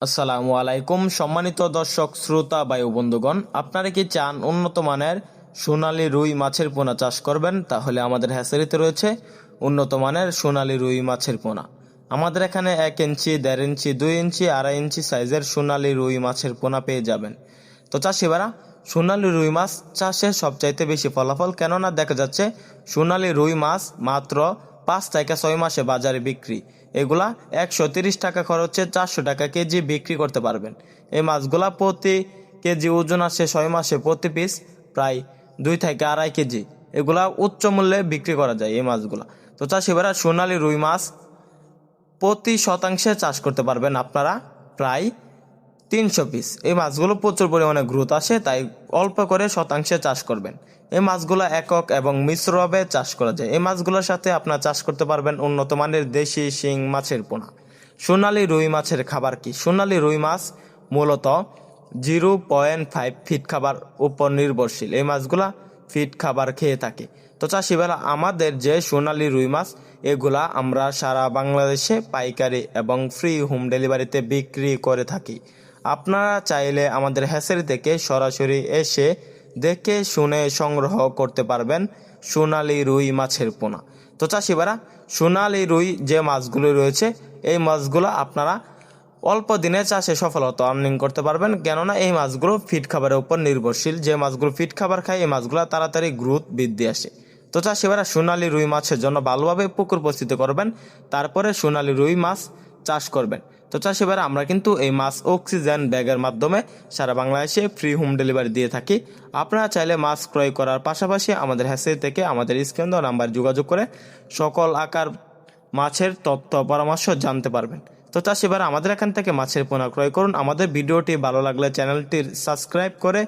আসসালামু আলাইকুম সম্মানিত দর্শক শ্রোতা বায়ু বন্ধুগণ, আপনারা কি চান উন্নত মানের সোনালী রুই মাছের পোনা চাষ করবেন? তাহলে আমাদের হ্যাচারিতে রয়েছে উন্নত মানের সোনালী রুই মাছের পোনা। আমাদের এখানে 1 ইঞ্চি, 1.5 ইঞ্চি, 2 ইঞ্চি, 2.5 ইঞ্চি সাইজের সোনালী রুই মাছের পোনা পেয়ে যাবেন। তো চাষিবারা, সোনালী রুই মাছ চাষে সবচাইতে বেশি ফলাফল, কেননা দেখা যাচ্ছে সোনালী রুই মাছ মাত্র 5 থেকে 6 মাসে বাজারে বিক্রি। এগুলা 130 টাকা খরচে 400 টাকা কেজি বিক্রি করতে পারবেন। এই মাছগুলা প্রতি কেজি ওজন আসে 6 মাসে প্রতি পিস প্রায় 2 থেকে 2.5 কেজি। এগুলা উচ্চ মূল্যে বিক্রি করা যায় এই মাছগুলা। তো চাষিবারা, সোনালী রুই মাছ প্রতি শতাংশে চাষ করতে পারবেন আপনারা প্রায় 300 পিস। এই মাছগুলো প্রচুর পরিমাণে গ্রোথ আসে, তাই অল্প করে শতাংশে চাষ করবেন। এই মাছগুলো একক এবং মিশ্রভাবে চাষ করা যায়। এই মাছগুলোর সাথে আপনারা চাষ করতে পারবেন উন্নত মানের দেশি শিং মাছের পোনা। সোনালী রুই মাছের খাবার কি? সোনালী রুই মাছ মূলত 0.5 ফিট খাবার উপর নির্ভরশীল। এই মাছগুলা ফিট খাবার খেয়ে থাকে। তো চাষিবেলা, আমাদের যে সোনালী রুই মাছ, এগুলা আমরা সারা বাংলাদেশে পাইকারি এবং ফ্রি হোম ডেলিভারিতে বিক্রি করে থাকি। আপনারা চাইলে আমাদের হ্যাচারি থেকে সরাসরি এসে দেখে শুনে সংগ্রহ করতে পারবেন সোনালী রুই মাছের পোনা। তো চাষিবারা, সোনালী রুই যে মাছগুলো রয়েছে, এই মাছগুলো আপনারা অল্প দিনে চাষে সফলতা আর্নিং করতে পারবেন, কেননা এই মাছগুলো ফিট খাবারের উপর নির্ভরশীল। যে মাছগুলো ফিট খাবার খায়, এই মাছগুলো তাড়াতাড়ি গ্রোথ বৃদ্ধি আসে। তো চাষিবারা, সোনালী রুই মাছের জন্য ভালোভাবে পুকুর প্রস্তুত করবেন, তারপরে সোনালী রুই মাছ চাষ করবেন। তো চাষিবারা, আমরা কিন্তু এই মাছ অক্সিজেন ব্যাগের মাধ্যমে সারা বাংলাদেশে ফ্রি হোম ডেলিভারি দিয়ে থাকি। আপনারা চাইলে মাছ ক্রয় করার পাশাপাশি আমাদের হ্যাচারি থেকে আমাদের স্ক্রিন দেওয়া নাম্বার যোগাযোগ করে সকল আকার মাছের তথ্য পরামর্শ জানতে পারবেন। তো চাষিবারা, আমাদের এখান থেকে মাছের পোনা ক্রয় করুন। আমাদের ভিডিওটি ভালো লাগলে চ্যানেলটির সাবস্ক্রাইব করে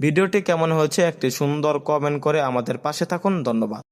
ভিডিওটি কেমন হয়েছে একটি সুন্দর কমেন্ট করে আমাদের পাশে থাকুন। ধন্যবাদ।